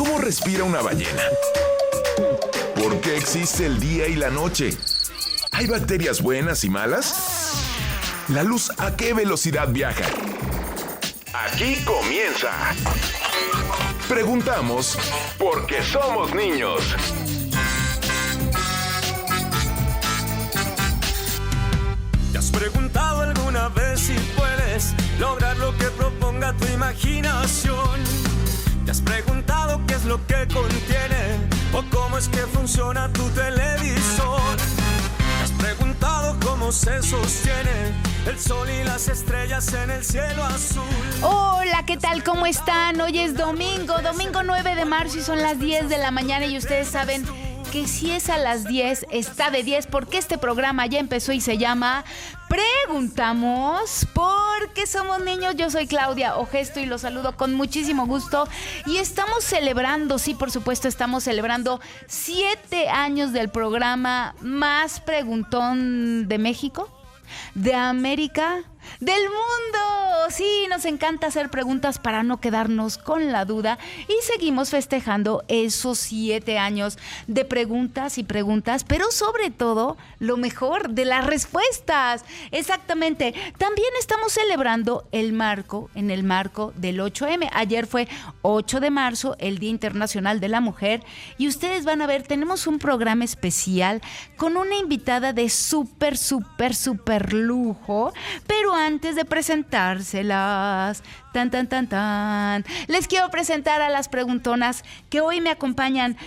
¿Cómo respira una ballena? ¿Por qué existe el día y la noche? ¿Hay bacterias buenas y malas? ¿La luz a qué velocidad viaja? Aquí comienza. Preguntamos porque somos niños. ¿Te has preguntado alguna vez si puedes lograr lo que proponga tu imaginación? ¿Te has preguntado qué es lo que contiene o cómo es que funciona tu televisor? ¿Te has preguntado cómo se sostiene el sol y las estrellas en el cielo azul? Hola, ¿qué tal? ¿Cómo están? Hoy es domingo 9 de marzo y son las 10 de la mañana y ustedes saben que si es a las 10, está de 10 porque este programa ya empezó y se llama Preguntamos porque somos niños. Yo soy Claudia Ogesto y los saludo con muchísimo gusto y estamos celebrando, sí, por supuesto, estamos celebrando 7 años del programa más preguntón de México, de América, del mundo. Sí, nos encanta hacer preguntas para no quedarnos con la duda y seguimos festejando esos 7 años de preguntas y preguntas, pero sobre todo lo mejor de las respuestas. Exactamente. También estamos celebrando en el marco del 8M. Ayer fue 8 de marzo, el Día Internacional de la Mujer, y ustedes van a ver, tenemos un programa especial con una invitada de súper lujo, pero antes de presentárselas, les quiero presentar a las preguntonas que hoy me acompañan.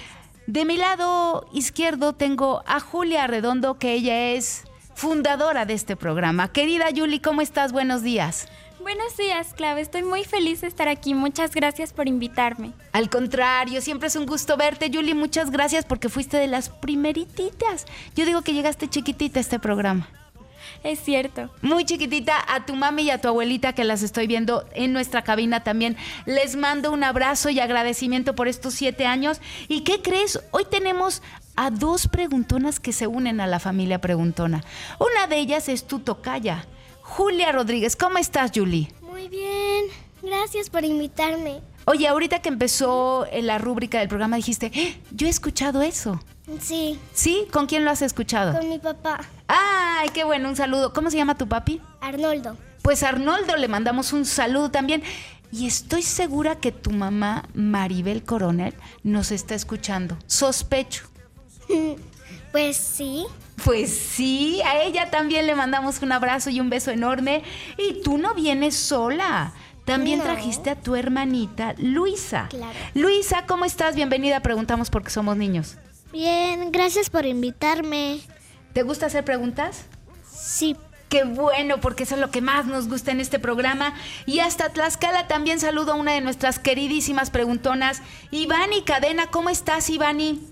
De mi lado izquierdo tengo a Julia Redondo, que ella es fundadora de este programa. Querida Yuli, ¿cómo estás? Buenos días. Buenos días, Clau. Estoy muy feliz de estar aquí. Muchas gracias por invitarme. Al contrario, siempre es un gusto verte, Yuli. Muchas gracias porque fuiste de las primerititas. Yo digo que llegaste chiquitita a este programa. Es cierto. Muy chiquitita. A tu mami y a tu abuelita, que las estoy viendo en nuestra cabina también, les mando un abrazo y agradecimiento por estos 7 años. ¿Y qué crees? Hoy tenemos a 2 preguntonas que se unen a la familia preguntona. Una de ellas es tu tocaya, Julia Rodríguez. ¿Cómo estás, Yuli? Muy bien. Gracias por invitarme. Oye, ahorita que empezó la rúbrica del programa dijiste, yo he escuchado eso. Sí. ¿Sí? ¿Con quién lo has escuchado? Con mi papá. ¡Ay, qué bueno! Un saludo. ¿Cómo se llama tu papi? Arnoldo. Pues a Arnoldo le mandamos un saludo también. Y estoy segura que tu mamá, Maribel Coronel, nos está escuchando. Sospecho. Pues sí. Pues sí, a ella también le mandamos un abrazo y un beso enorme. Y tú no vienes sola. También No. trajiste a tu hermanita, Luisa. Claro. Luisa, ¿cómo estás? Bienvenida. Preguntamos porque somos niños. Bien, gracias por invitarme. ¿Te gusta hacer preguntas? Sí. Qué bueno, porque eso es lo que más nos gusta en este programa. Y hasta Tlaxcala también saludo a una de nuestras queridísimas preguntonas, Ivani Cadena. ¿Cómo estás, Ivani?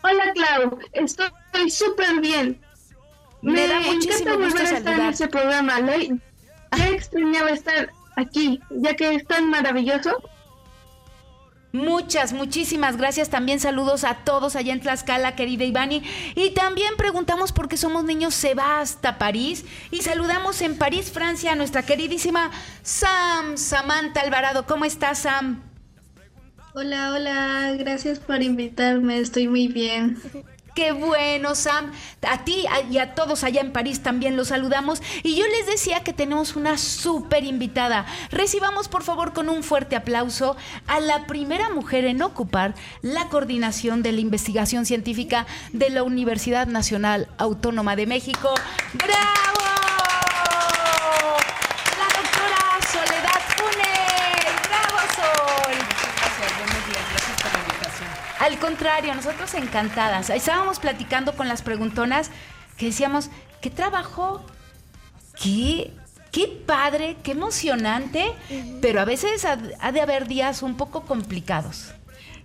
Hola, Clau. Estoy súper bien. Me da muchísimo encanta gusto volver a estar en saludar. ese programa. Ya extrañaba estar aquí, ya que es tan maravilloso. Muchísimas gracias. También saludos a todos allá en Tlaxcala, querida Ivani. Y también preguntamos por qué somos niños se va hasta París. Y saludamos en París, Francia, a nuestra queridísima Samantha Alvarado. ¿Cómo estás, Sam? Hola, gracias por invitarme, estoy muy bien. Qué bueno, Sam. A ti y a todos allá en París también los saludamos. Y yo les decía que tenemos una súper invitada. Recibamos, por favor, con un fuerte aplauso a la primera mujer en ocupar la coordinación de la investigación científica de la Universidad Nacional Autónoma de México. ¡Bravo! La doctora Soledad Funes. ¡Bravo, Sol! Gracias, buenos días, gracias por la invitación. Al contrario, nosotros encantadas. Estábamos platicando con las preguntonas que decíamos, ¿qué trabajo? ¿Qué padre, qué emocionante? Pero a veces ha de haber días un poco complicados.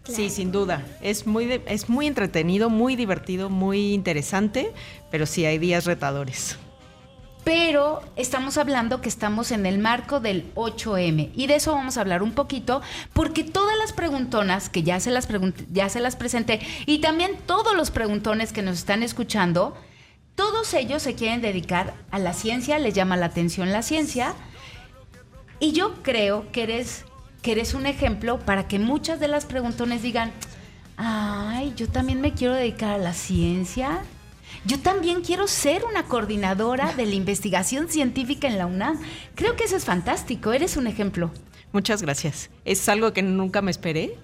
Claro. Sí, sin duda. Es muy entretenido, muy divertido, muy interesante, pero sí hay días retadores. Pero estamos hablando que estamos en el marco del 8M y de eso vamos a hablar un poquito porque todas las preguntonas que ya se las presenté y también todos los preguntones que nos están escuchando, todos ellos se quieren dedicar a la ciencia, les llama la atención la ciencia y yo creo que que eres un ejemplo para que muchas de las preguntones digan, ay, yo también me quiero dedicar a la ciencia. Yo también quiero ser una coordinadora de la investigación científica en la UNAM. Creo que eso es fantástico, eres un ejemplo. Muchas gracias. Es algo que nunca me esperé,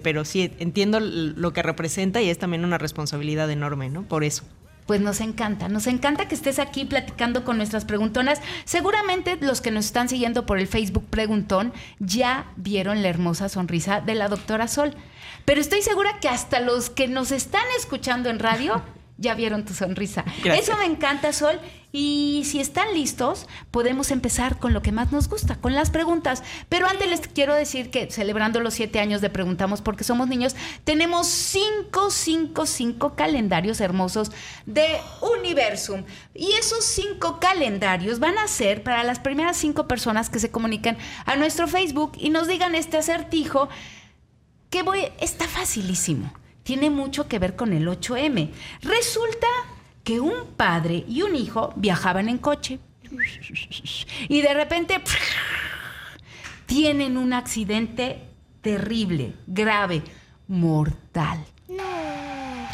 pero sí entiendo lo que representa y es también una responsabilidad enorme, ¿no? Por eso. Pues nos encanta que estés aquí platicando con nuestras preguntonas. Seguramente los que nos están siguiendo por el Facebook Preguntón ya vieron la hermosa sonrisa de la doctora Sol. Pero estoy segura que hasta los que nos están escuchando en radio ya vieron tu sonrisa. Gracias. Eso me encanta, Sol. Y si están listos, podemos empezar con lo que más nos gusta, con las preguntas. Pero antes les quiero decir que celebrando los 7 años de Preguntamos porque somos niños, tenemos 5 calendarios hermosos de Universum. Y esos 5 calendarios van a ser para las primeras 5 personas que se comuniquen a nuestro Facebook y nos digan este acertijo que está facilísimo. Tiene mucho que ver con el 8M. Resulta que un padre y un hijo viajaban en coche y de repente tienen un accidente terrible, grave, mortal. No.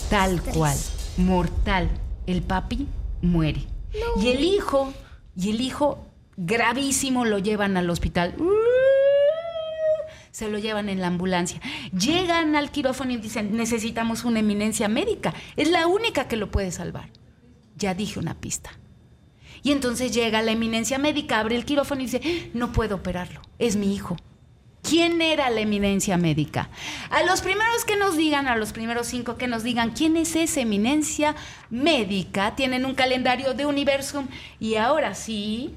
Tal cual, mortal. El papi muere. No. Y el hijo, gravísimo, lo llevan al hospital. Se lo llevan en la ambulancia. Llegan al quirófano y dicen, necesitamos una eminencia médica. Es la única que lo puede salvar. Ya dije una pista. Y entonces llega la eminencia médica, abre el quirófano y dice, no puedo operarlo, es mi hijo. ¿Quién era la eminencia médica? A los primeros que nos digan, a los primeros 5 que nos digan quién es esa eminencia médica, tienen un calendario de Universum. Y ahora sí,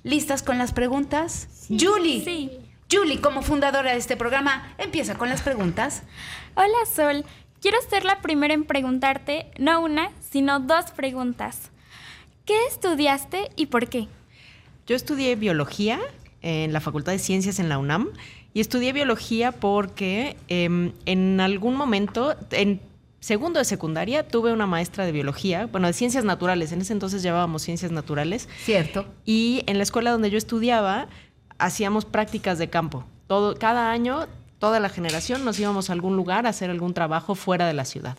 ¿listas con las preguntas? Sí. Julie. Sí. Julie, como fundadora de este programa, empieza con las preguntas. Hola, Sol. Quiero ser la primera en preguntarte, no una, sino 2 preguntas. ¿Qué estudiaste y por qué? Yo estudié biología en la Facultad de Ciencias en la UNAM y estudié biología porque en algún momento, en segundo de secundaria, tuve una maestra de biología, bueno, de ciencias naturales. En ese entonces llevábamos ciencias naturales. Cierto. Y en la escuela donde yo estudiaba, hacíamos prácticas de campo. Cada año, toda la generación nos íbamos a algún lugar a hacer algún trabajo fuera de la ciudad.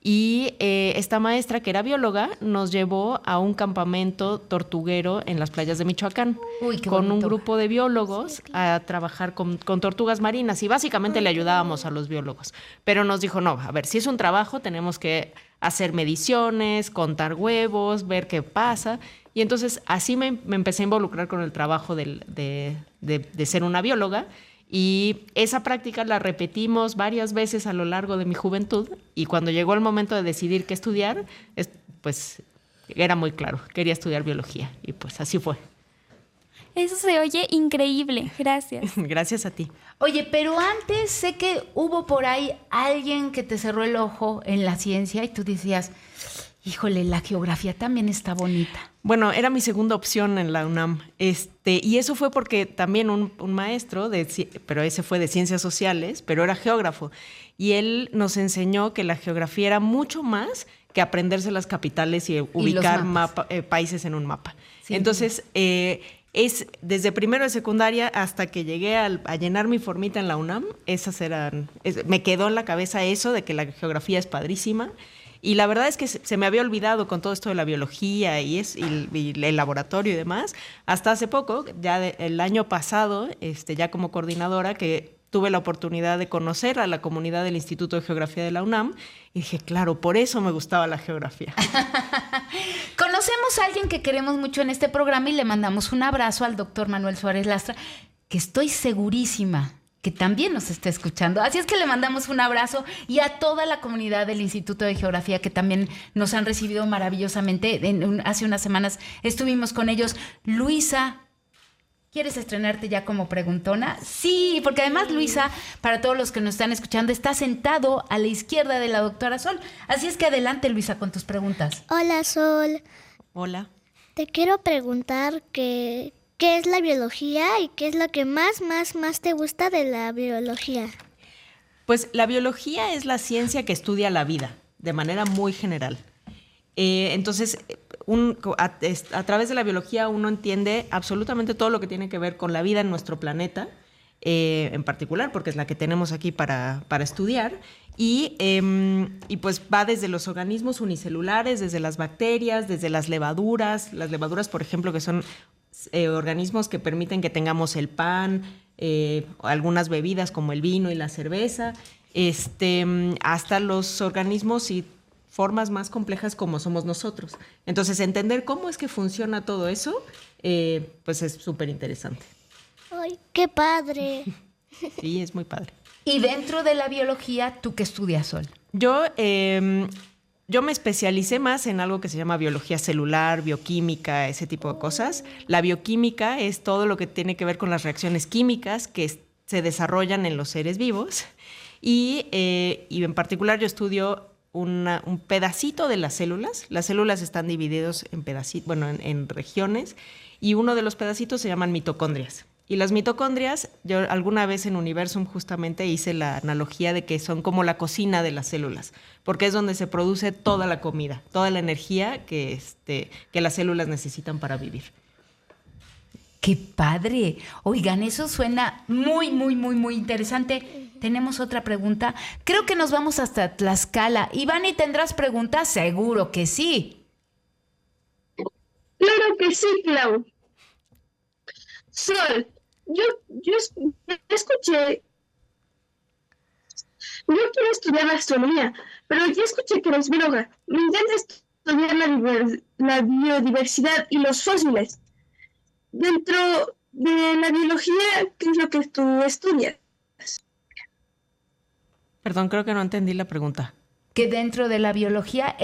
Y esta maestra, que era bióloga, nos llevó a un campamento tortuguero en las playas de Michoacán. Uy, qué con bonito. un grupo de biólogos a trabajar con tortugas marinas y básicamente le ayudábamos a los biólogos. Pero nos dijo, no, a ver, si es un trabajo tenemos que hacer mediciones, contar huevos, ver qué pasa. Y entonces así me empecé a involucrar con el trabajo de ser una bióloga. Y esa práctica la repetimos varias veces a lo largo de mi juventud y cuando llegó el momento de decidir qué estudiar, pues era muy claro, quería estudiar biología y pues así fue. Eso se oye increíble. Gracias. Gracias a ti. Oye, pero antes sé que hubo por ahí alguien que te cerró el ojo en la ciencia y tú decías, híjole, la geografía también está bonita. Bueno, era mi segunda opción en la UNAM. Y eso fue porque también un maestro, pero ese fue de ciencias sociales, pero era geógrafo. Y él nos enseñó que la geografía era mucho más que aprenderse las capitales y ubicar países en un mapa. Sí. Entonces, es desde primero de secundaria hasta que llegué a llenar mi formita en la UNAM, me quedó en la cabeza eso de que la geografía es padrísima. Y la verdad es que se me había olvidado con todo esto de la biología y el laboratorio y demás. Hasta hace poco, ya el año pasado, ya como coordinadora, que tuve la oportunidad de conocer a la comunidad del Instituto de Geografía de la UNAM. Y dije, claro, por eso me gustaba la geografía. Conocemos a alguien que queremos mucho en este programa y le mandamos un abrazo al doctor Manuel Suárez Lastra, que estoy segurísima que también nos está escuchando. Así es que le mandamos un abrazo y a toda la comunidad del Instituto de Geografía que también nos han recibido maravillosamente. Hace unas semanas estuvimos con ellos. Luisa, ¿quieres estrenarte ya como preguntona? Sí, porque además Luisa, para todos los que nos están escuchando, está sentado a la izquierda de la doctora Sol. Así es que adelante, Luisa, con tus preguntas. Hola, Sol. Hola. Te quiero preguntar ¿qué es la biología y qué es lo que más te gusta de la biología? Pues la biología es la ciencia que estudia la vida de manera muy general. Entonces, a través de la biología uno entiende absolutamente todo lo que tiene que ver con la vida en nuestro planeta, en particular, porque es la que tenemos aquí para estudiar, y pues va desde los organismos unicelulares, desde las bacterias, desde las levaduras, por ejemplo, que son organismos que permiten que tengamos el pan, algunas bebidas como el vino y la cerveza, hasta los organismos y formas más complejas como somos nosotros. Entonces, entender cómo es que funciona todo eso, pues es súper interesante. ¡Ay, qué padre! Sí, es muy padre. Y dentro de la biología, ¿tú qué estudias, Sol? Yo me especialicé más en algo que se llama biología celular, bioquímica, ese tipo de cosas. La bioquímica es todo lo que tiene que ver con las reacciones químicas que se desarrollan en los seres vivos. Y en particular yo estudio un pedacito de las células. Las células están divididas en pedacitos, en regiones, y uno de los pedacitos se llaman mitocondrias. Y las mitocondrias, yo alguna vez en Universum justamente hice la analogía de que son como la cocina de las células, porque es donde se produce toda la comida, toda la energía que las células necesitan para vivir. ¡Qué padre! Oigan, eso suena muy, muy, muy, muy interesante. Tenemos otra pregunta. Creo que nos vamos hasta Tlaxcala. Iván, ¿y tendrás preguntas? Seguro que sí. Claro que sí, Clau. Sol, yo escuché, yo quiero estudiar astronomía, pero ya escuché que eres bióloga. Me encanta estudiar la biodiversidad y los fósiles. Dentro de la biología, ¿qué es lo que tú estudias? Perdón, creo que no entendí la pregunta. Que dentro de la biología,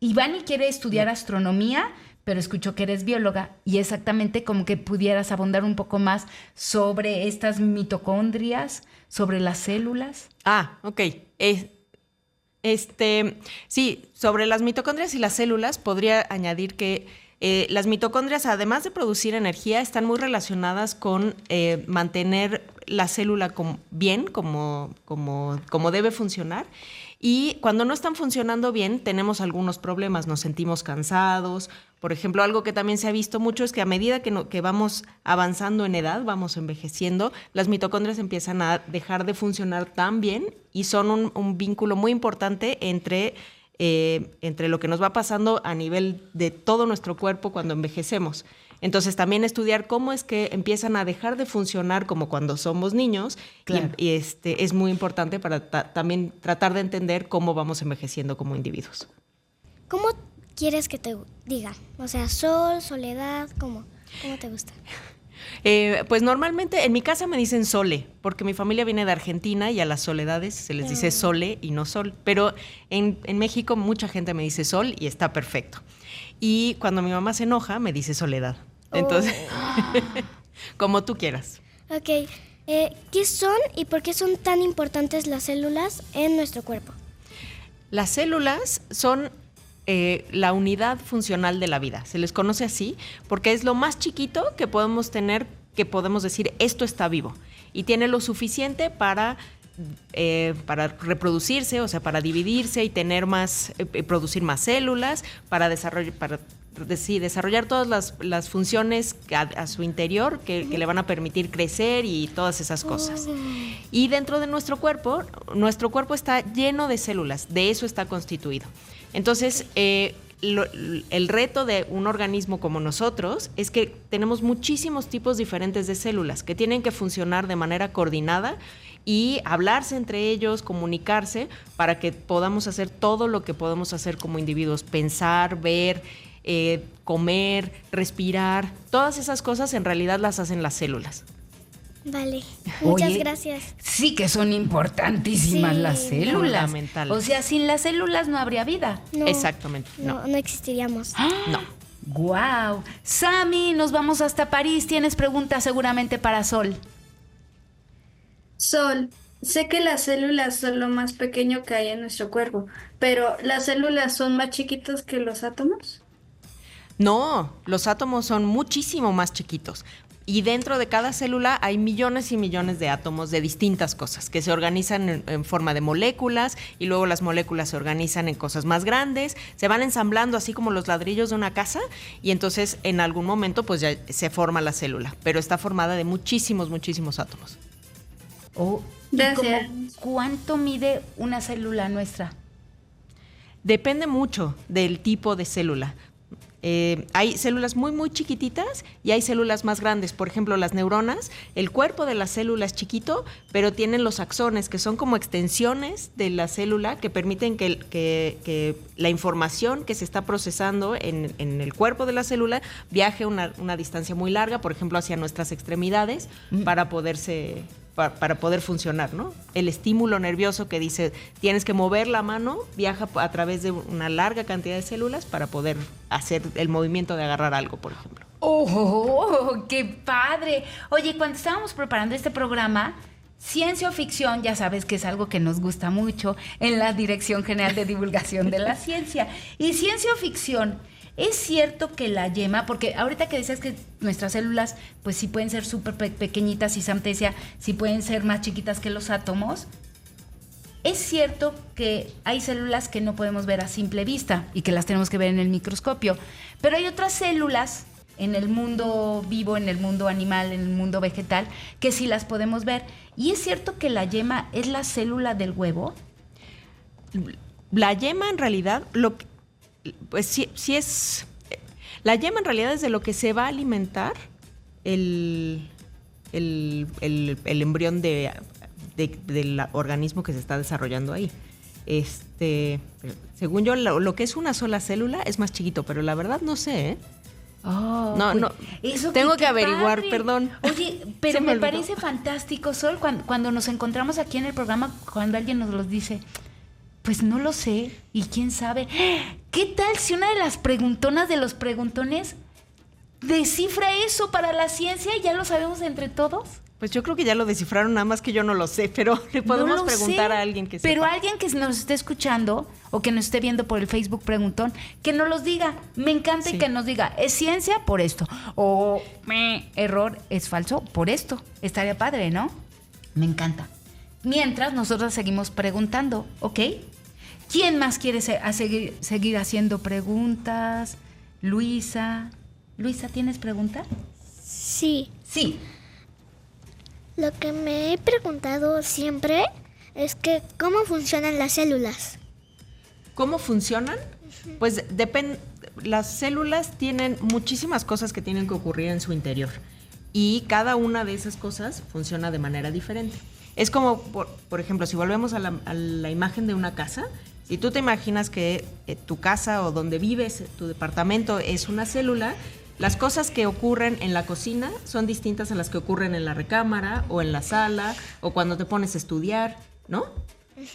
Ivani quiere estudiar astronomía, pero escuchó que eres bióloga y exactamente como que pudieras abundar un poco más sobre estas mitocondrias, sobre las células. Ah, ok. Sí, sobre las mitocondrias y las células podría añadir que las mitocondrias, además de producir energía, están muy relacionadas con mantener la célula bien, como debe funcionar. Y cuando no están funcionando bien, tenemos algunos problemas, nos sentimos cansados. Por ejemplo, algo que también se ha visto mucho es que a medida que vamos avanzando en edad, vamos envejeciendo, las mitocondrias empiezan a dejar de funcionar tan bien y son un vínculo muy importante entre lo que nos va pasando a nivel de todo nuestro cuerpo cuando envejecemos. Entonces, también estudiar cómo es que empiezan a dejar de funcionar como cuando somos niños. Claro. Y es muy importante para también tratar de entender cómo vamos envejeciendo como individuos. ¿Cómo quieres que te diga? O sea, sol, soledad, ¿cómo te gusta? Pues normalmente en mi casa me dicen Sole, porque mi familia viene de Argentina y a las soledades se les dice Sole y no Sol. Pero en México mucha gente me dice Sol y está perfecto. Y cuando mi mamá se enoja, me dice Soledad. Entonces, como tú quieras. Ok. ¿Qué son y por qué son tan importantes las células en nuestro cuerpo? Las células son la unidad funcional de la vida. Se les conoce así porque es lo más chiquito que podemos tener, que podemos decir esto está vivo. Y tiene lo suficiente para reproducirse, o sea, para dividirse y tener producir más células, para desarrollar todas las funciones a su interior que le van a permitir crecer y todas esas cosas. Y dentro de nuestro cuerpo está lleno de células, de eso está constituido. Entonces, el reto de un organismo como nosotros es que tenemos muchísimos tipos diferentes de células que tienen que funcionar de manera coordinada y hablarse entre ellos, comunicarse para que podamos hacer todo lo que podemos hacer como individuos, pensar, ver, comer, respirar, todas esas cosas en realidad las hacen las células. Vale, muchas gracias. Sí que son importantísimas las células. Fundamentales. O sea, sin las células no habría vida. No, exactamente. No existiríamos. No. ¡Guau! Sammy, nos vamos hasta París. Tienes preguntas seguramente para Sol. Sol, sé que las células son lo más pequeño que hay en nuestro cuerpo, pero ¿las células son más chiquitas que los átomos? No, los átomos son muchísimo más chiquitos. Y dentro de cada célula hay millones y millones de átomos de distintas cosas que se organizan en forma de moléculas y luego las moléculas se organizan en cosas más grandes, se van ensamblando así como los ladrillos de una casa y entonces en algún momento pues ya se forma la célula, pero está formada de muchísimos, muchísimos átomos. Gracias. ¿Cuánto mide una célula nuestra? Depende mucho del tipo de célula. Hay células muy, muy chiquititas y hay células más grandes. Por ejemplo, las neuronas, el cuerpo de la célula es chiquito, pero tienen los axones, que son como extensiones de la célula que permiten que la información que se está procesando en el cuerpo de la célula viaje una distancia muy larga, por ejemplo, hacia nuestras extremidades, para poder funcionar, ¿no? El estímulo nervioso que dice tienes que mover la mano viaja a través de una larga cantidad de células para poder hacer el movimiento de agarrar algo, por ejemplo. ¡Oh, qué padre! Oye, cuando estábamos preparando este programa, ciencia o ficción, ya sabes que es algo que nos gusta mucho en la Dirección General de Divulgación de la Ciencia. Y ciencia o ficción, ¿es cierto que la yema, porque ahorita que decías que nuestras células pues sí pueden ser súper pequeñitas y Sam te decía, sí pueden ser más chiquitas que los átomos? ¿Es cierto que hay células que no podemos ver a simple vista y que las tenemos que ver en el microscopio? Pero hay otras células en el mundo vivo, en el mundo animal, en el mundo vegetal, que sí las podemos ver. ¿Y es cierto que la yema es la célula del huevo? La yema en realidad, pues sí es... La yema en realidad es de lo que se va a alimentar el embrión del organismo que se está desarrollando ahí. Según yo, lo que es una sola célula es más chiquito, pero la verdad no sé, ¿eh? Oh, no, pues, no. Eso tengo que averiguar, padre. perdón. Oye, pero me parece fantástico, Sol, cuando nos encontramos aquí en el programa, cuando alguien nos lo dice, pues no lo sé, y quién sabe. ¿Qué tal si una de las preguntonas de los preguntones descifra eso para la ciencia y ya lo sabemos entre todos? Pues yo creo que ya lo descifraron, nada más que yo no lo sé, pero le podemos preguntar a alguien que sepa. Pero alguien que nos esté escuchando o que nos esté viendo por el Facebook Preguntón, que nos los diga. Me encanta y que nos diga, es ciencia por esto. O error, es falso por esto. Estaría padre, ¿no? Me encanta. Mientras nosotros seguimos preguntando, ¿ok? ¿Quién más quiere seguir haciendo preguntas? Luisa. Luisa, ¿tienes pregunta? Sí. Sí. Lo que me he preguntado siempre es que ¿cómo funcionan las células? ¿Cómo funcionan? Pues depende. Las células tienen muchísimas cosas que tienen que ocurrir en su interior y cada una de esas cosas funciona de manera diferente. Es como, por ejemplo, si volvemos a la imagen de una casa, si tú te imaginas que tu casa o donde vives, tu departamento es una célula, las cosas que ocurren en la cocina son distintas a las que ocurren en la recámara o en la sala o cuando te pones a estudiar, ¿no?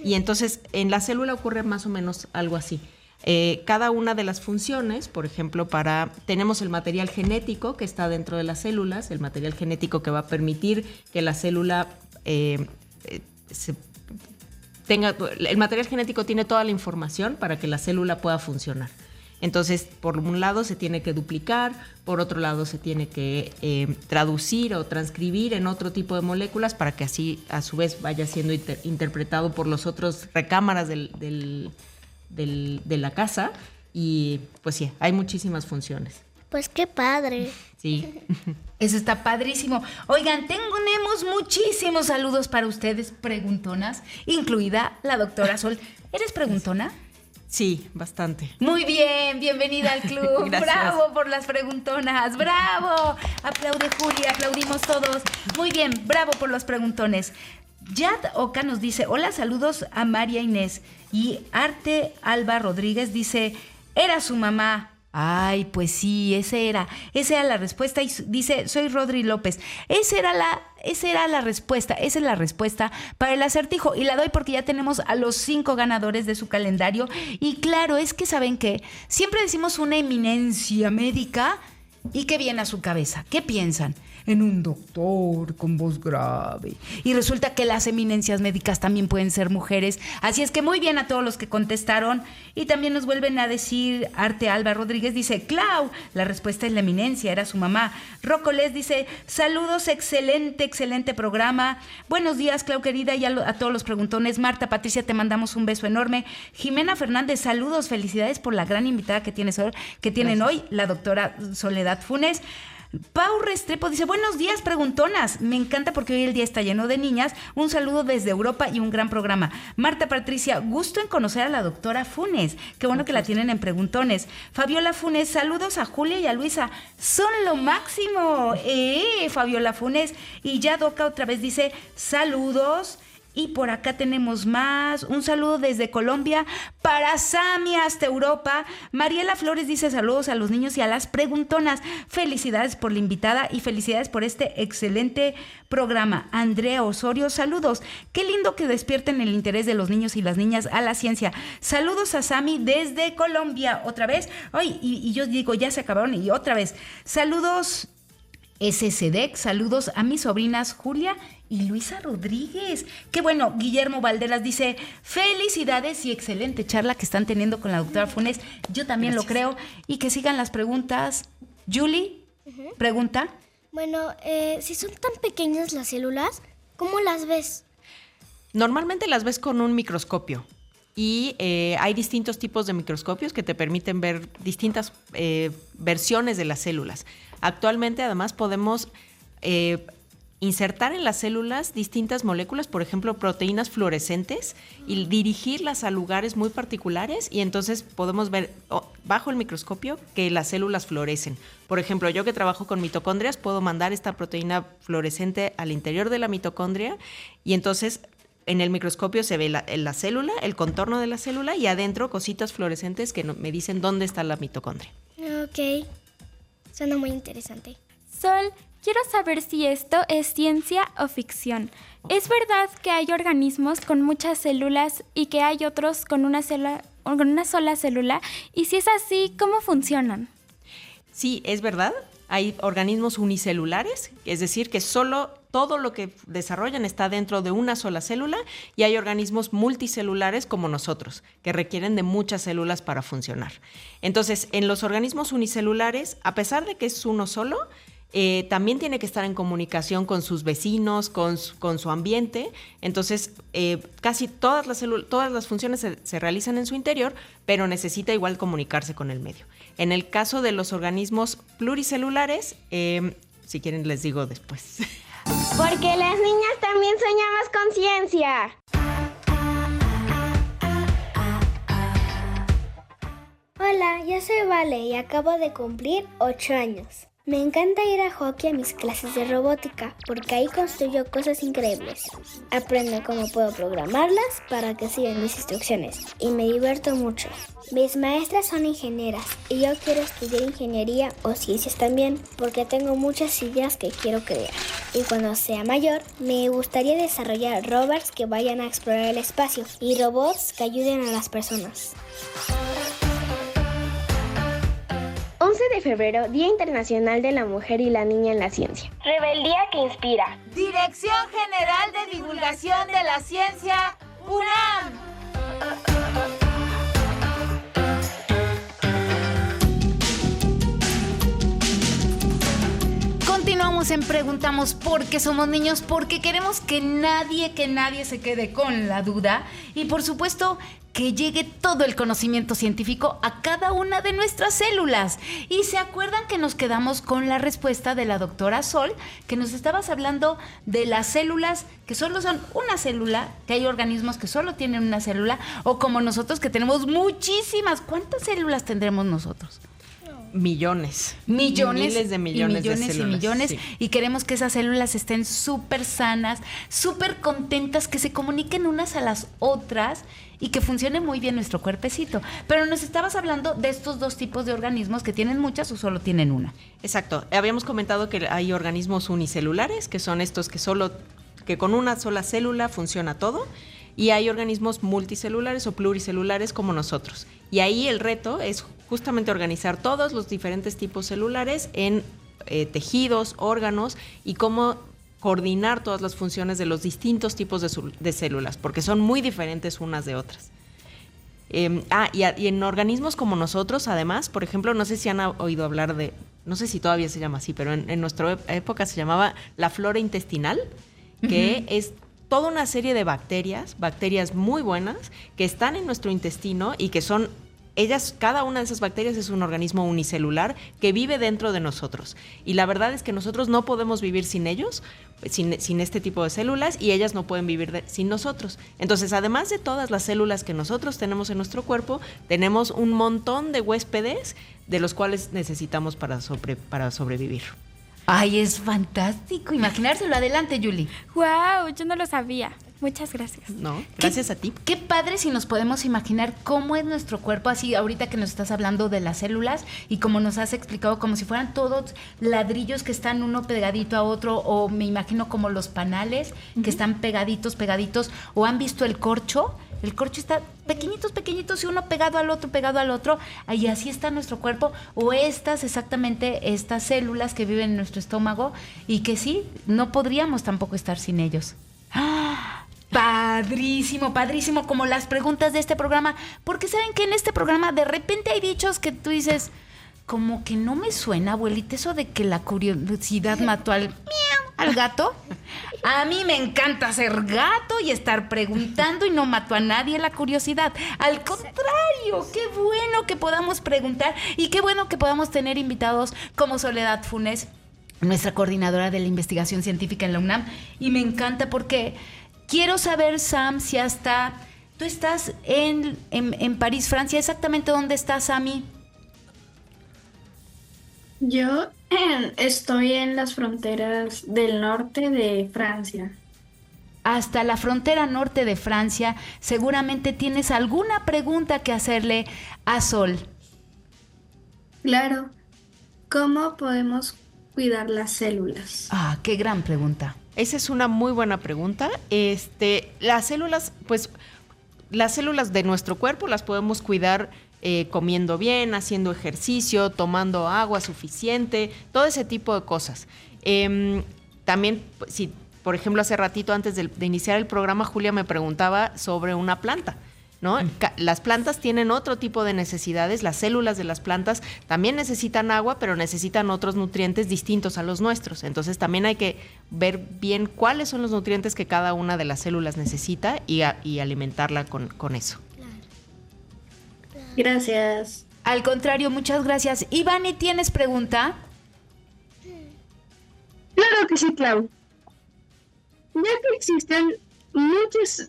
Y entonces en la célula ocurre más o menos algo así. Cada una de las funciones, por ejemplo, tenemos el material genético que está dentro de las células, el material genético que va a permitir que la célula el material genético tiene toda la información para que la célula pueda funcionar. Entonces, por un lado se tiene que duplicar, por otro lado se tiene que traducir o transcribir en otro tipo de moléculas para que así, a su vez, vaya siendo interpretado por los otros recámaras de la casa. Y pues sí, hay muchísimas funciones. Pues qué padre. Sí. Eso está padrísimo. Oigan, tenemos muchísimos saludos para ustedes, preguntonas, incluida la doctora Sol. ¿Eres preguntona? Sí, bastante. Muy bien, bienvenida al club. Bravo por las preguntonas, bravo. Aplaude Julia, aplaudimos todos. Muy bien, bravo por los preguntones. Yad Oka nos dice, hola, saludos a María Inés. Y Arte Alba Rodríguez dice, era su mamá. Ay, pues sí, esa era la respuesta. Y dice, soy Rodri López. Esa era la respuesta. Esa es la respuesta para el acertijo. Y la doy porque ya tenemos a los 5 ganadores de su calendario. Y claro, es que ¿saben qué? Siempre decimos una eminencia médica ¿Y qué viene a su cabeza? ¿Qué piensan? En un doctor con voz grave. Y resulta que las eminencias médicas también pueden ser mujeres. Así es que muy bien a todos los que contestaron. Y también nos vuelven a decir, Arte Alba Rodríguez dice, Clau, la respuesta es la eminencia, era su mamá. Rocco Les dice, saludos, excelente programa. Buenos días, Clau querida, y a todos los preguntones. Marta, Patricia, te mandamos un beso enorme. Jimena Fernández, saludos, felicidades por la gran invitada que tienen hoy, la doctora Soledad Funes. Pau Restrepo dice, buenos días, preguntonas. Me encanta porque hoy el día está lleno de niñas. Un saludo desde Europa y un gran programa. Marta Patricia, gusto en conocer a la doctora Funes. Qué bueno que la tienen en preguntones. Fabiola Funes, saludos a Julia y a Luisa. Son lo máximo. Fabiola Funes. Y ya Doca otra vez dice, saludos. Y por acá tenemos más. Un saludo desde Colombia para Sami hasta Europa. Mariela Flores dice saludos a los niños y a las preguntonas. Felicidades por la invitada y felicidades por este excelente programa. Andrea Osorio, saludos. Qué lindo que despierten el interés de los niños y las niñas a la ciencia. Saludos a Sami desde Colombia. Otra vez. Ay, y yo digo, ya se acabaron y otra vez. Saludos SSDEC, saludos a mis sobrinas Julia y Luisa Rodríguez. Qué bueno, Guillermo Valderas dice, felicidades y excelente charla que están teniendo con la doctora Funes. Yo también Gracias. Lo creo. Y que sigan las preguntas. Julie, pregunta. Bueno, si son tan pequeñas las células, ¿cómo las ves? Normalmente las ves con un microscopio. Y hay distintos tipos de microscopios que te permiten ver distintas versiones de las células. Actualmente, además, podemos insertar en las células distintas moléculas, por ejemplo, proteínas fluorescentes, y dirigirlas a lugares muy particulares, y entonces podemos ver bajo el microscopio que las células fluorecen. Por ejemplo, yo que trabajo con mitocondrias, puedo mandar esta proteína fluorescente al interior de la mitocondria, y entonces en el microscopio se ve la célula, el contorno de la célula, y adentro cositas fluorescentes que me dicen dónde está la mitocondria. Ok, suena muy interesante. Sol, quiero saber si esto es ciencia o ficción. ¿Es verdad que hay organismos con muchas células y que hay otros con una sola célula? Y si es así, ¿cómo funcionan? Sí, es verdad. Hay organismos unicelulares, es decir, que solo todo lo que desarrollan está dentro de una sola célula, y hay organismos multicelulares como nosotros, que requieren de muchas células para funcionar. Entonces, en los organismos unicelulares, a pesar de que es uno solo, también tiene que estar en comunicación con sus vecinos, con su ambiente. Entonces, casi todas las funciones se realizan en su interior, pero necesita igual comunicarse con el medio. En el caso de los organismos pluricelulares, si quieren les digo después. Porque las niñas también soñamos con ciencia. Hola, yo soy Vale y acabo de cumplir 8 años. Me encanta ir a hockey a mis clases de robótica porque ahí construyo cosas increíbles. Aprendo cómo puedo programarlas para que sigan mis instrucciones y me divierto mucho. Mis maestras son ingenieras y yo quiero estudiar ingeniería o ciencias también porque tengo muchas ideas que quiero crear. Y cuando sea mayor, me gustaría desarrollar rovers que vayan a explorar el espacio y robots que ayuden a las personas. 11 de febrero, Día Internacional de la Mujer y la Niña en la Ciencia. Rebeldía que inspira. Dirección General de Divulgación de la Ciencia, UNAM. Continuamos en Preguntamos por qué somos niños, porque queremos que nadie se quede con la duda y por supuesto que llegue todo el conocimiento científico a cada una de nuestras células. Y se acuerdan que nos quedamos con la respuesta de la doctora Sol, que nos estabas hablando de las células que solo son una célula, que hay organismos que solo tienen una célula, o como nosotros que tenemos muchísimas. ¿Cuántas células tendremos nosotros? Millones. Miles de millones de células. Y millones. Sí. Y queremos que esas células estén súper sanas, súper contentas, que se comuniquen unas a las otras y que funcione muy bien nuestro cuerpecito. Pero nos estabas hablando de estos dos tipos de organismos que tienen muchas o solo tienen una. Exacto. Habíamos comentado que hay organismos unicelulares, que son estos que con una sola célula funciona todo. Y hay organismos multicelulares o pluricelulares como nosotros. Y ahí el reto es justamente organizar todos los diferentes tipos celulares en tejidos, órganos y cómo coordinar todas las funciones de los distintos tipos de células, porque son muy diferentes unas de otras. Y en organismos como nosotros, además, por ejemplo, no sé si han oído hablar de, no sé si todavía se llama así, pero en nuestra época se llamaba la flora intestinal, que es toda una serie de bacterias muy buenas, que están en nuestro intestino y que son cada una de esas bacterias es un organismo unicelular que vive dentro de nosotros. Y la verdad es que nosotros no podemos vivir sin ellos, sin este tipo de células, y ellas no pueden vivir sin nosotros. Entonces, además de todas las células que nosotros tenemos en nuestro cuerpo, tenemos un montón de huéspedes de los cuales necesitamos para sobrevivir. Ay, es fantástico imaginárselo. Adelante, Julie. ¡Wow! Yo no lo sabía. Muchas gracias. No, gracias a ti. Qué padre si nos podemos imaginar cómo es nuestro cuerpo, así ahorita que nos estás hablando de las células y como nos has explicado, como si fueran todos ladrillos que están uno pegadito a otro, o me imagino como los panales que están pegaditos, o han visto el corcho. El corcho está pequeñitos y uno pegado al otro, y así está nuestro cuerpo, o estas células que viven en nuestro estómago y que sí, no podríamos tampoco estar sin ellos. ¡Ah! Padrísimo, como las preguntas de este programa, porque saben que en este programa de repente hay dichos que tú dices, como que no me suena, abuelita, eso de que la curiosidad mató al gato. A mí me encanta ser gato y estar preguntando y no mato a nadie la curiosidad. Al contrario, qué bueno que podamos preguntar y qué bueno que podamos tener invitados como Soledad Funes, nuestra coordinadora de la investigación científica en la UNAM. Y me encanta porque quiero saber, Sam, si tú estás en París, Francia. ¿Exactamente dónde estás, Sammy? Yo estoy en las fronteras del norte de Francia. Hasta la frontera norte de Francia. Seguramente tienes alguna pregunta que hacerle a Sol. Claro. ¿Cómo podemos cuidar las células? Ah, qué gran pregunta. Esa es una muy buena pregunta. Las células de nuestro cuerpo las podemos cuidar comiendo bien, haciendo ejercicio, tomando agua suficiente, todo ese tipo de cosas. También, si, por ejemplo, hace ratito antes de iniciar el programa, Julia me preguntaba sobre una planta, ¿no? Las plantas tienen otro tipo de necesidades, las células de las plantas también necesitan agua, pero necesitan otros nutrientes distintos a los nuestros. Entonces también hay que ver bien cuáles son los nutrientes que cada una de las células necesita y alimentarla con eso. Gracias. Al contrario, muchas gracias. Ivani, ¿tienes pregunta? Claro que sí, Clau. Ya que existen muchos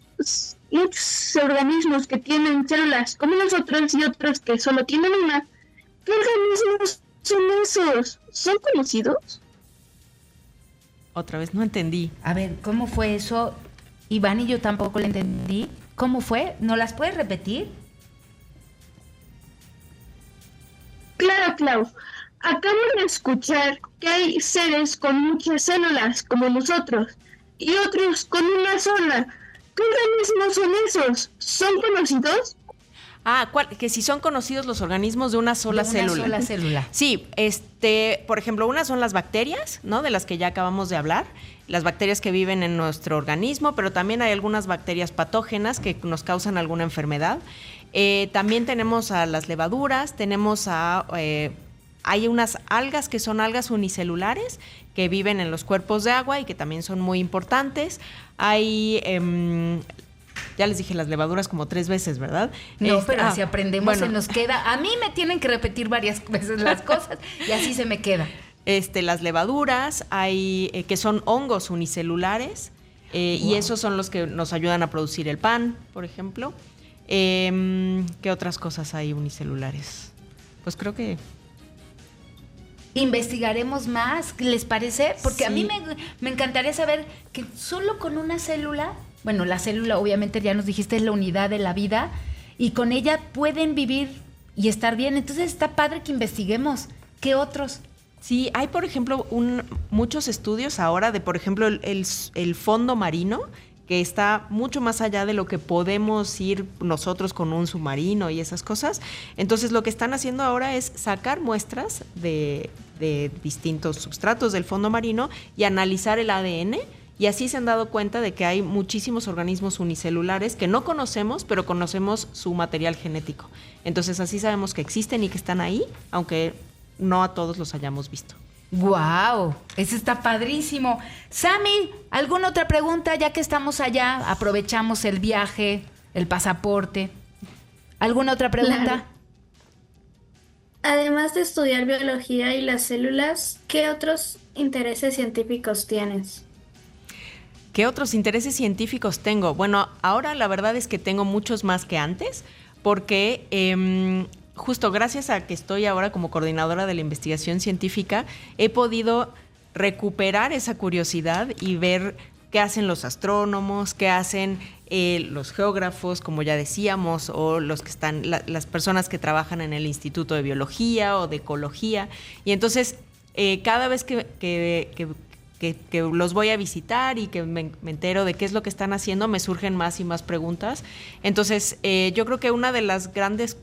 organismos que tienen células como nosotros y otros que solo tienen una, ¿qué organismos son esos? ¿Son conocidos? Otra vez, no entendí. A ver, ¿cómo fue eso? Ivani, yo tampoco lo entendí. ¿Cómo fue? ¿No las puedes repetir? Claro, Clau. Acabo de escuchar que hay seres con muchas células, como nosotros, y otros con una sola. ¿Qué organismos son esos? ¿Son conocidos? Que si son conocidos los organismos de una sola célula. Una sola célula. Sí, por ejemplo, unas son las bacterias, ¿no? De las que ya acabamos de hablar. Las bacterias que viven en nuestro organismo, pero también hay algunas bacterias patógenas que nos causan alguna enfermedad. También tenemos a las levaduras, hay unas algas que son algas unicelulares que viven en los cuerpos de agua y que también son muy importantes. Hay, ya les dije las levaduras como 3 veces, ¿verdad? No, pero si aprendemos se nos queda. A mí me tienen que repetir varias veces las cosas y así se me queda. Las levaduras, hay que son hongos unicelulares y esos son los que nos ayudan a producir el pan, por ejemplo. ¿Qué otras cosas hay unicelulares? Pues creo que investigaremos más, ¿les parece? Porque sí. A mí me encantaría saber que solo con una célula, bueno, la célula obviamente ya nos dijiste es la unidad de la vida y con ella pueden vivir y estar bien. Entonces está padre que investiguemos. ¿Qué otros? Sí, hay por ejemplo muchos estudios ahora de, por ejemplo, el fondo marino, que está mucho más allá de lo que podemos ir nosotros con un submarino y esas cosas. Entonces lo que están haciendo ahora es sacar muestras de distintos substratos del fondo marino y analizar el ADN, y así se han dado cuenta de que hay muchísimos organismos unicelulares que no conocemos, pero conocemos su material genético. Entonces así sabemos que existen y que están ahí, aunque no a todos los hayamos visto. ¡Guau! Eso está padrísimo. Sammy, ¿alguna otra pregunta? Ya que estamos allá, aprovechamos el viaje, el pasaporte. ¿Alguna otra pregunta? Claro. Además de estudiar biología y las células, ¿qué otros intereses científicos tienes? ¿Qué otros intereses científicos tengo? Bueno, ahora la verdad es que tengo muchos más que antes, porque justo gracias a que estoy ahora como coordinadora de la investigación científica, he podido recuperar esa curiosidad y ver qué hacen los astrónomos, qué hacen los geógrafos, como ya decíamos, o los que están, las personas que trabajan en el Instituto de Biología o de Ecología. Y entonces, cada vez que los voy a visitar y que me entero de qué es lo que están haciendo, me surgen más y más preguntas. Entonces, yo creo que una de las grandes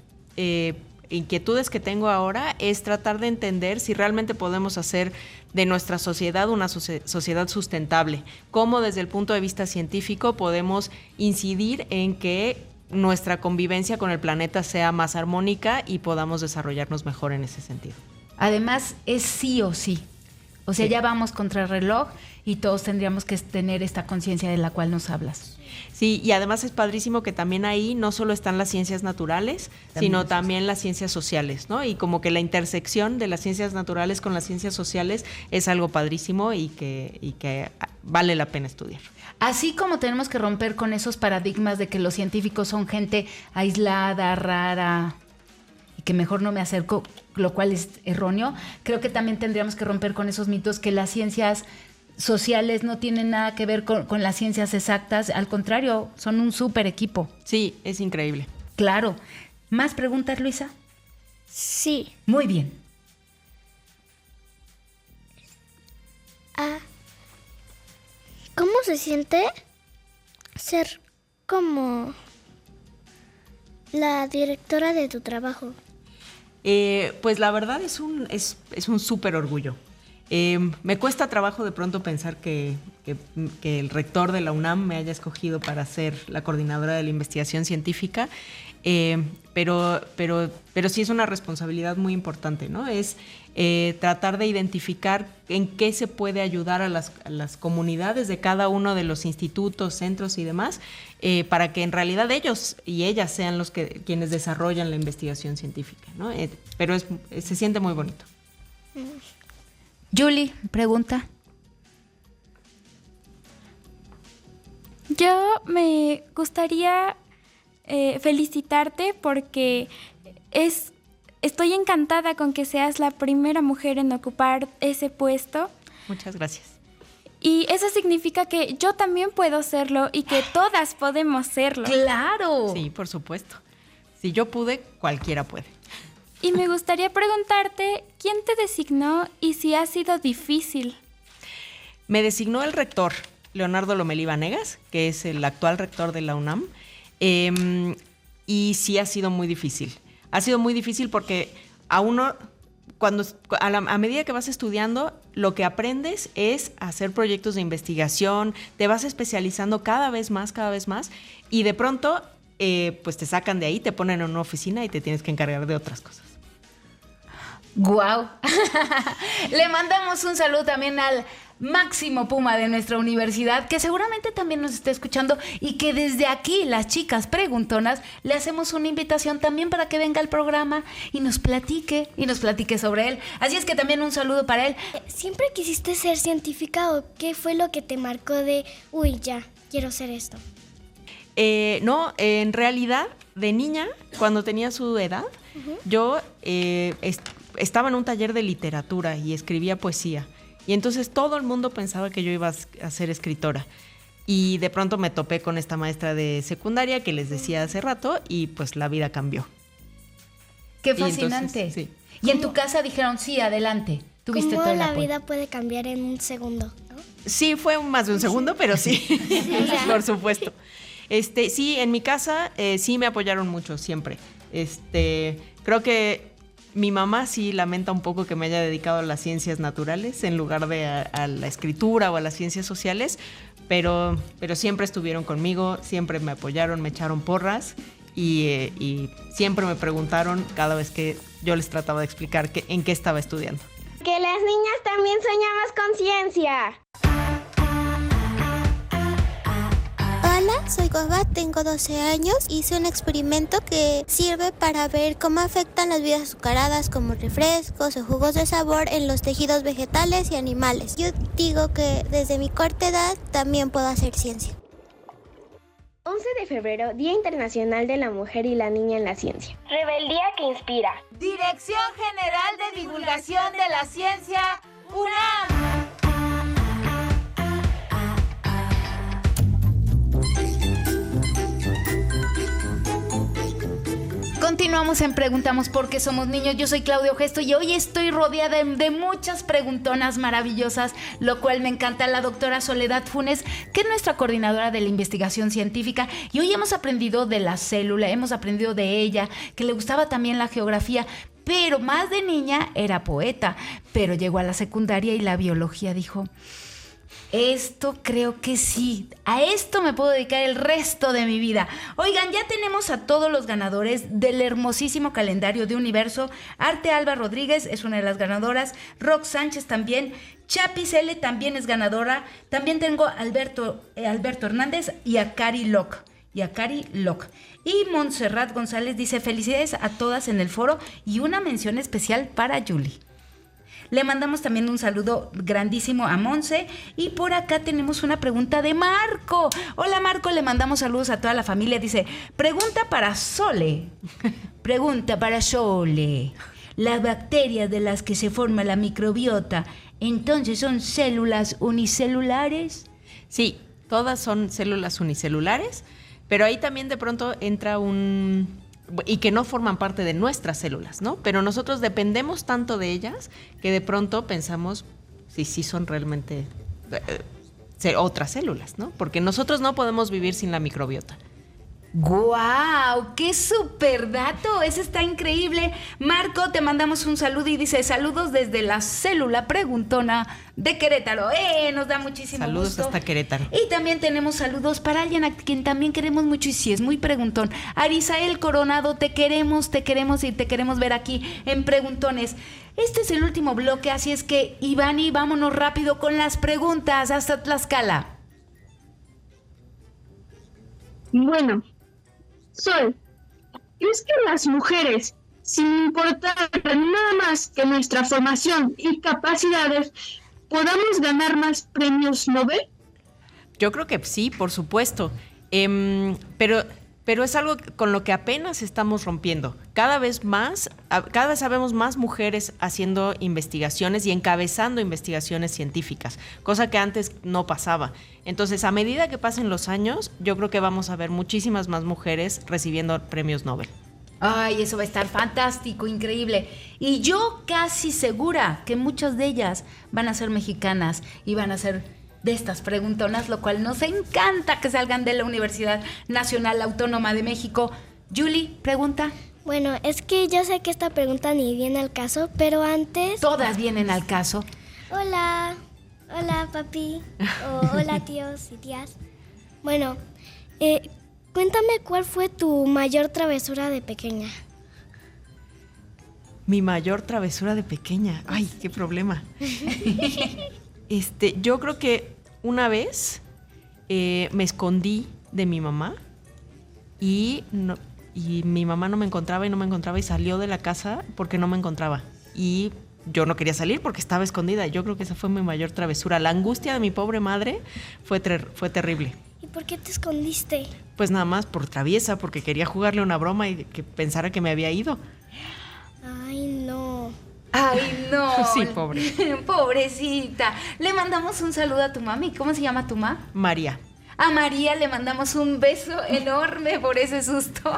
inquietudes que tengo ahora es tratar de entender si realmente podemos hacer de nuestra sociedad una sociedad sustentable. Cómo desde el punto de vista científico podemos incidir en que nuestra convivencia con el planeta sea más armónica y podamos desarrollarnos mejor en ese sentido. Además, es sí o sí. O sea, Sí. ya vamos contra el reloj y todos tendríamos que tener esta conciencia de la cual nos hablas. Sí, y además es padrísimo que también ahí no solo están las ciencias naturales, sino también las ciencias sociales, ¿no? Y como que la intersección de las ciencias naturales con las ciencias sociales es algo padrísimo y que vale la pena estudiar. Así como tenemos que romper con esos paradigmas de que los científicos son gente aislada, rara, y que mejor no me acerco, lo cual es erróneo, creo que también tendríamos que romper con esos mitos que las ciencias sociales no tienen nada que ver con las ciencias exactas. Al contrario, son un súper equipo. Sí, es increíble. Claro. ¿Más preguntas, Luisa? Sí. Muy bien. ¿Cómo se siente ser como la directora de tu trabajo? Pues la verdad es un súper orgullo. Me cuesta trabajo de pronto pensar que el rector de la UNAM me haya escogido para ser la coordinadora de la investigación científica, pero sí es una responsabilidad muy importante, ¿no? Es tratar de identificar en qué se puede ayudar a las comunidades de cada uno de los institutos, centros y demás, para que en realidad ellos y ellas sean quienes desarrollan la investigación científica, ¿no? Pero se siente muy bonito. Julie, pregunta. Yo me gustaría felicitarte porque estoy encantada con que seas la primera mujer en ocupar ese puesto. Muchas gracias. Y eso significa que yo también puedo serlo y que todas podemos serlo. ¡Claro! Sí, por supuesto. Si yo pude, cualquiera puede. Y me gustaría preguntarte, ¿quién te designó y si ha sido difícil? Me designó el rector, Leonardo Lomelí Vanegas, que es el actual rector de la UNAM, y sí ha sido muy difícil. Ha sido muy difícil porque a uno, a medida que vas estudiando, lo que aprendes es hacer proyectos de investigación, te vas especializando cada vez más, y de pronto pues te sacan de ahí, te ponen en una oficina y te tienes que encargar de otras cosas. ¡Guau! Le mandamos un saludo también al máximo puma de nuestra universidad, que seguramente también nos está escuchando y que desde aquí, las chicas preguntonas, le hacemos una invitación también para que venga al programa y nos platique sobre él. Así es que también un saludo para él. ¿Siempre quisiste ser científica o qué fue lo que te marcó de, ya, quiero ser esto? No, en realidad, de niña, cuando tenía su edad, yo estaba en un taller de literatura y escribía poesía. Y entonces todo el mundo pensaba que yo iba a ser escritora. Y de pronto me topé con esta maestra de secundaria que les decía hace rato y pues la vida cambió. ¡Qué fascinante! Entonces, sí. Y en tu casa dijeron, sí, adelante. Tuviste ¿Cómo todo el la apoyo. vida puede cambiar en un segundo, ¿no? Sí, fue más de un segundo, pero sí, por supuesto. Sí, en mi casa sí me apoyaron mucho siempre. Creo que mi mamá sí lamenta un poco que me haya dedicado a las ciencias naturales en lugar de a la escritura o a las ciencias sociales, pero siempre estuvieron conmigo, siempre me apoyaron, me echaron porras y siempre me preguntaron cada vez que yo les trataba de explicar en qué estaba estudiando. Que las niñas también soñamos con ciencia. Hola, soy Goba, tengo 12 años. Hice un experimento que sirve para ver cómo afectan las bebidas azucaradas como refrescos o jugos de sabor en los tejidos vegetales y animales. Yo digo que desde mi corta edad también puedo hacer ciencia. 11 de febrero, Día Internacional de la Mujer y la Niña en la Ciencia. Rebeldía que inspira. Dirección General de Divulgación de la Ciencia, UNAM. Continuamos en Preguntamos por qué somos niños. Yo soy Claudio Gesto y hoy estoy rodeada de muchas preguntonas maravillosas, lo cual me encanta. La doctora Soledad Funes, que es nuestra coordinadora de la investigación científica, y hoy hemos aprendido de la célula, hemos aprendido de ella, que le gustaba también la geografía, pero más de niña era poeta, pero llegó a la secundaria y la biología dijo: esto creo que sí, a esto me puedo dedicar el resto de mi vida. Oigan, ya tenemos a todos los ganadores del hermosísimo calendario de Universo. Arte Alba Rodríguez es una de las ganadoras, Rox Sánchez también, Chapis L también es ganadora. También tengo a Alberto Hernández y a Cari Locke. Y Montserrat González dice: felicidades a todas en el foro y una mención especial para Julie. Le mandamos también un saludo grandísimo a Monse. Y por acá tenemos una pregunta de Marco. Hola Marco, le mandamos saludos a toda la familia. Dice: pregunta para Sole. Las bacterias de las que se forma la microbiota, ¿entonces son células unicelulares? Sí, todas son células unicelulares, pero ahí también de pronto entra y que no forman parte de nuestras células, ¿no? Pero nosotros dependemos tanto de ellas que de pronto pensamos si sí son realmente otras células, ¿no? Porque nosotros no podemos vivir sin la microbiota. ¡Guau! ¡Qué súper dato! Ese está increíble. Marco, te mandamos un saludo y dice: saludos desde la célula preguntona de Querétaro. Nos da muchísimo saludos gusto. Hasta Querétaro. Y también tenemos saludos para alguien a quien también queremos mucho y sí es muy preguntón. Arisael Coronado, te queremos y te queremos ver aquí en Preguntones. Este es el último bloque, así es que, Ivani, vámonos rápido con las preguntas. Hasta Tlaxcala. Bueno, Sol, ¿crees que las mujeres, sin importar nada más que nuestra formación y capacidades, podamos ganar más premios Nobel? Yo creo que sí, por supuesto. Pero es algo con lo que apenas estamos rompiendo. Cada vez sabemos más mujeres haciendo investigaciones y encabezando investigaciones científicas, cosa que antes no pasaba. Entonces, a medida que pasen los años, yo creo que vamos a ver muchísimas más mujeres recibiendo premios Nobel. Ay, eso va a estar fantástico, increíble. Y yo casi segura que muchas de ellas van a ser mexicanas y van a ser de estas preguntonas, lo cual nos encanta que salgan de la Universidad Nacional Autónoma de México. Julie, pregunta. Bueno, es que yo sé que esta pregunta ni viene al caso, pero antes... Todas vienen al caso. Hola papi, hola tíos y tías. Bueno, cuéntame cuál fue tu mayor travesura de pequeña. Mi mayor travesura de pequeña. Ay, qué problema. Yo creo que una vez me escondí de mi mamá y mi mamá no me encontraba y salió de la casa porque no me encontraba. Y yo no quería salir porque estaba escondida. Yo creo que esa fue mi mayor travesura. La angustia de mi pobre madre fue terrible. ¿Y por qué te escondiste? Pues nada más por traviesa, porque quería jugarle una broma y que pensara que me había ido. Ay, no. Sí, pobre. Pobrecita. Le mandamos un saludo a tu mami. ¿Cómo se llama tu mamá? María. A María le mandamos un beso enorme por ese susto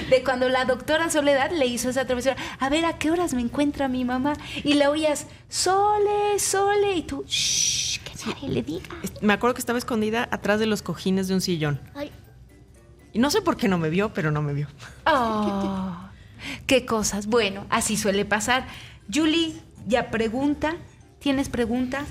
de cuando la doctora Soledad le hizo esa travesura. A ver, ¿a qué horas me encuentra mi mamá? Y la oías: Sole, y tú, shh, Ay, le diga. Me acuerdo que estaba escondida atrás de los cojines de un sillón. Ay. Y no sé por qué no me vio, pero no me vio. Oh, qué cosas. Bueno, así suele pasar. Julie, ya pregunta. ¿Tienes pregunta?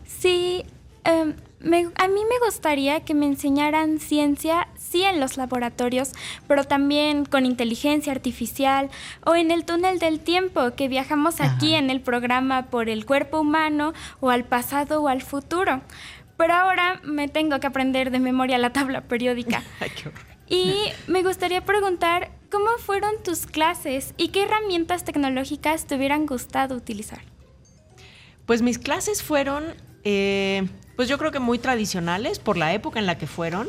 Sí, a mí me gustaría que me enseñaran ciencia, sí, en los laboratorios, pero también con inteligencia artificial o en el túnel del tiempo, que viajamos aquí en el programa por el cuerpo humano o al pasado o al futuro. Pero ahora me tengo que aprender de memoria la tabla periódica. Ay, qué horror. Y me gustaría preguntar, ¿cómo fueron tus clases y qué herramientas tecnológicas te hubieran gustado utilizar? Pues mis clases fueron, pues yo creo que muy tradicionales por la época en la que fueron,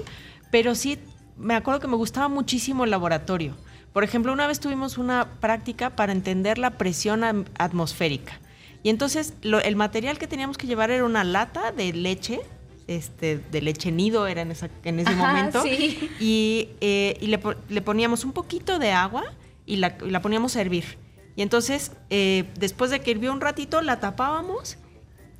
pero sí me acuerdo que me gustaba muchísimo el laboratorio. Por ejemplo, una vez tuvimos una práctica para entender la presión atmosférica. Y entonces el material que teníamos que llevar era una lata de leche, de leche nido era en ese momento. Sí. Y le poníamos un poquito de agua y la poníamos a hervir. Y entonces, después de que hirvió un ratito, la tapábamos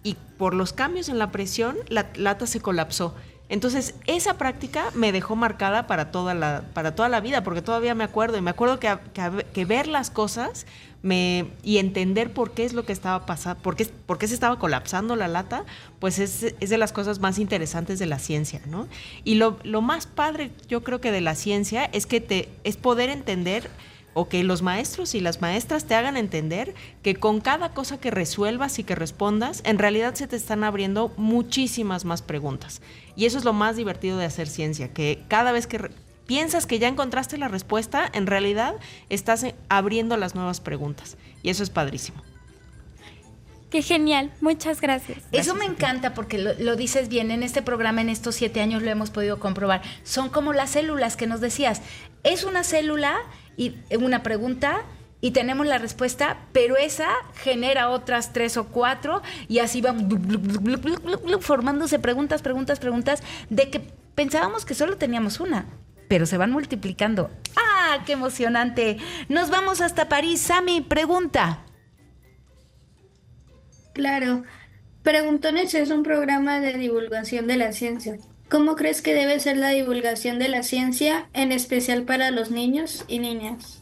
y por los cambios en la presión, la lata se colapsó. Entonces, esa práctica me dejó marcada para toda la vida, porque todavía me acuerdo. Y me acuerdo que ver las cosas y entender por qué es lo que estaba pasando, por qué se estaba colapsando la lata, pues es de las cosas más interesantes de la ciencia, ¿no? Y lo más padre, yo creo que de la ciencia, es que es poder entender, o que los maestros y las maestras te hagan entender que con cada cosa que resuelvas y que respondas, en realidad se te están abriendo muchísimas más preguntas. Y eso es lo más divertido de hacer ciencia, que cada vez que piensas que ya encontraste la respuesta, en realidad estás abriendo las nuevas preguntas. Y eso es padrísimo. ¡Qué genial! Muchas gracias. Eso me encanta porque lo dices bien. En este programa, en estos 7 años, lo hemos podido comprobar. Son como las células que nos decías. Es una célula y una pregunta y tenemos la respuesta, pero esa genera otras 3 o 4 y así van formándose preguntas de que pensábamos que solo teníamos una, pero se van multiplicando. ¡Ah, qué emocionante! Nos vamos hasta París. Sammy, pregunta. Claro. Preguntones es un programa de divulgación de la ciencia. ¿Cómo crees que debe ser la divulgación de la ciencia, en especial para los niños y niñas?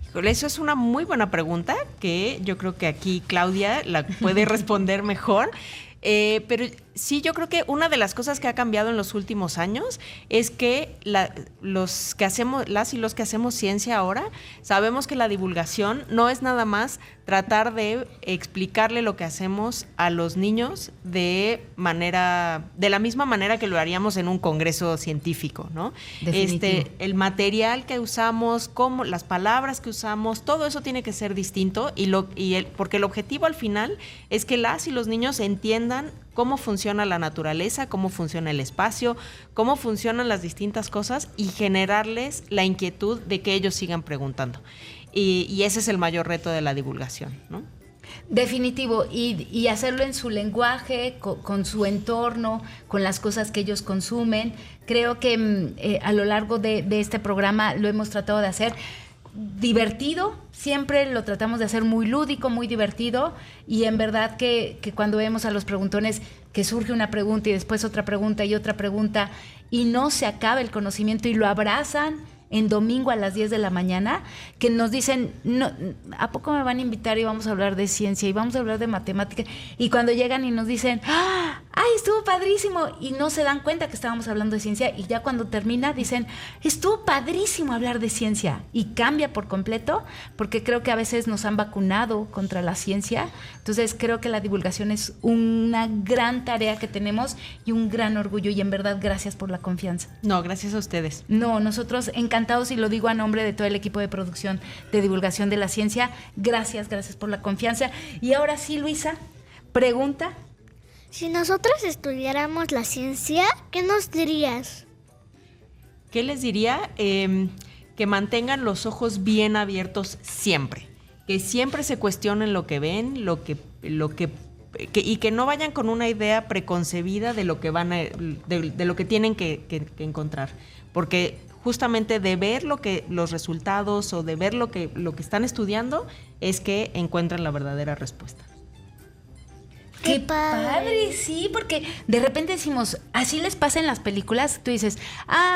Híjole, eso es una muy buena pregunta que yo creo que aquí Claudia la puede responder mejor. Pero sí, yo creo que una de las cosas que ha cambiado en los últimos años es que las y los que hacemos ciencia ahora sabemos que la divulgación no es nada más tratar de explicarle lo que hacemos a los niños de la misma manera que lo haríamos en un congreso científico, ¿no? El material que usamos, las palabras que usamos, todo eso tiene que ser distinto porque el objetivo al final es que las y los niños entiendan cómo funciona la naturaleza, cómo funciona el espacio, cómo funcionan las distintas cosas y generarles la inquietud de que ellos sigan preguntando. Y ese es el mayor reto de la divulgación, ¿no? Definitivo, y hacerlo en su lenguaje, con su entorno, con las cosas que ellos consumen. Creo que a lo largo de este programa lo hemos tratado de hacer divertido, siempre lo tratamos de hacer muy lúdico, muy divertido, y en verdad que cuando vemos a los preguntones que surge una pregunta y después otra pregunta y otra pregunta y no se acaba el conocimiento y lo abrazan en domingo a las 10 de la mañana, que nos dicen, no, ¿a poco me van a invitar y vamos a hablar de ciencia y vamos a hablar de matemáticas? Y cuando llegan y nos dicen, ¡ay, estuvo padrísimo! Y no se dan cuenta que estábamos hablando de ciencia, y ya cuando termina dicen, estuvo padrísimo hablar de ciencia, y cambia por completo, porque creo que a veces nos han vacunado contra la ciencia. Entonces creo que la divulgación es una gran tarea que tenemos y un gran orgullo, y en verdad gracias por la confianza. No, gracias a ustedes. No, nosotros encantados, y lo digo a nombre de todo el equipo de producción de divulgación de la ciencia. Gracias por la confianza. Y ahora sí, Luisa, pregunta. Si nosotros estudiáramos la ciencia, ¿qué nos dirías? ¿Qué les diría? Que mantengan los ojos bien abiertos siempre. Que siempre se cuestionen lo que ven, y que no vayan con una idea preconcebida de lo que de lo que tienen que encontrar. Porque justamente de ver los resultados o de ver lo que están estudiando es que encuentran la verdadera respuesta. ¡Qué padre! Sí, porque de repente decimos, así les pasa en las películas. Tú dices,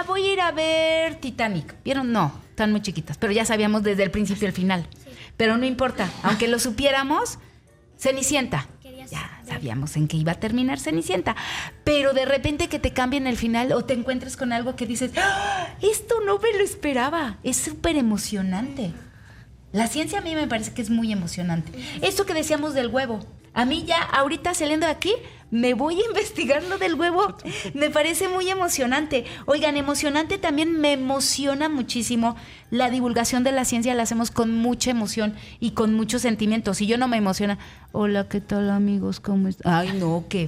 voy a ir a ver Titanic. ¿Vieron? No, están muy chiquitas, pero ya sabíamos desde el principio al final. Sí. Pero no importa, aunque lo supiéramos, Cenicienta. Ya sabíamos en qué iba a terminar Cenicienta. Pero de repente que te cambien el final o te encuentres con algo que dices, esto no me lo esperaba. Es súper emocionante. La ciencia a mí me parece que es muy emocionante. Esto que decíamos del huevo. A mí ya, ahorita saliendo de aquí, me voy a investigar lo del huevo. Me parece muy emocionante. Oigan, emocionante también me emociona muchísimo. La divulgación de la ciencia la hacemos con mucha emoción y con muchos sentimientos. Si yo no me emociona, hola, ¿qué tal, amigos? ¿Cómo están? Ay, no, qué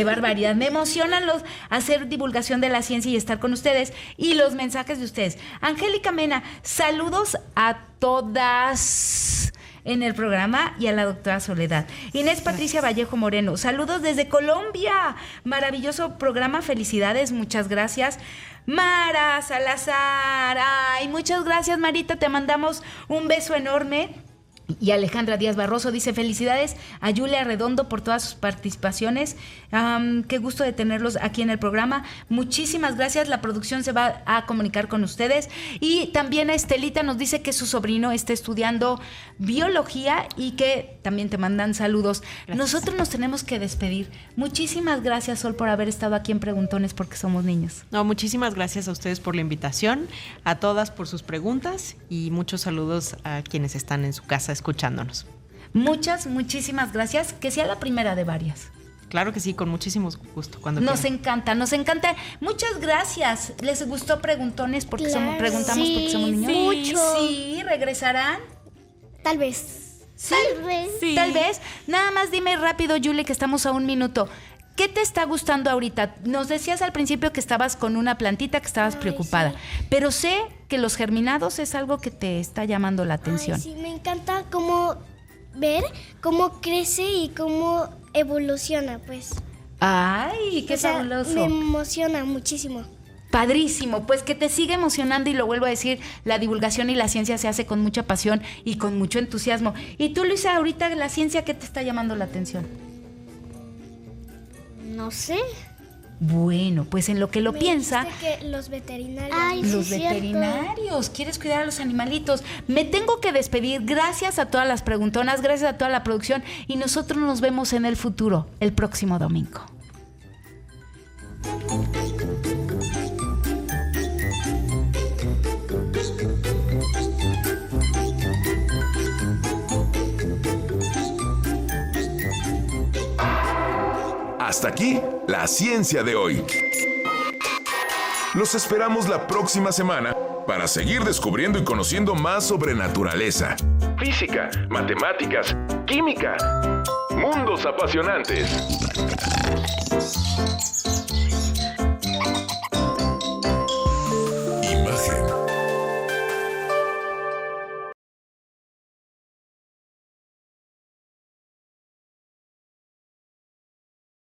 barbaridad. Me emocionan hacer divulgación de la ciencia y estar con ustedes y los mensajes de ustedes. Angélica Mena, saludos a todas en el programa y a la doctora Soledad. Inés Patricia Vallejo Moreno, saludos desde Colombia. Maravilloso programa, felicidades, muchas gracias. Mara Salazar, ay, muchas gracias, Marita, te mandamos un beso enorme. Y Alejandra Díaz Barroso dice, felicidades a Julia Redondo por todas sus participaciones. Qué gusto de tenerlos aquí en el programa. Muchísimas gracias. La producción se va a comunicar con ustedes. Y también a Estelita nos dice que su sobrino está estudiando biología y que también te mandan saludos. Gracias. Nosotros nos tenemos que despedir. Muchísimas gracias, Sol, por haber estado aquí en Preguntones porque somos niños. No, muchísimas gracias a ustedes por la invitación, a todas por sus preguntas y muchos saludos a quienes están en su casa escuchándonos. Muchísimas gracias. Que sea la primera de varias. Claro que sí, con muchísimo gusto. Cuando nos quieran. Nos encanta. Muchas gracias. ¿Les gustó Preguntones porque preguntamos porque somos niños? Sí, mucho. Sí, ¿regresarán? Tal vez. ¿Sí? Tal vez. Nada más dime rápido, Julie, que estamos a 1 minuto. ¿Qué te está gustando ahorita? Nos decías al principio que estabas con una plantita, que estabas preocupada. Sí. Pero sé que los germinados es algo que te está llamando la atención. Sí, me encanta ver cómo crece y cómo evoluciona, pues. ¡Ay, qué fabuloso! Me emociona muchísimo. Padrísimo, pues que te siga emocionando y lo vuelvo a decir, la divulgación y la ciencia se hace con mucha pasión y con mucho entusiasmo. Y tú, Luisa, ahorita la ciencia, ¿qué te está llamando la atención? No sé. Bueno, pues en lo que lo piensa... Que los veterinarios... Ay, los veterinarios, quieres cuidar a los animalitos. Me tengo que despedir, gracias a todas las preguntonas, gracias a toda la producción y nosotros nos vemos en el futuro, el próximo domingo. Hasta aquí, la ciencia de hoy. Los esperamos la próxima semana para seguir descubriendo y conociendo más sobre naturaleza, física, matemáticas, química, mundos apasionantes.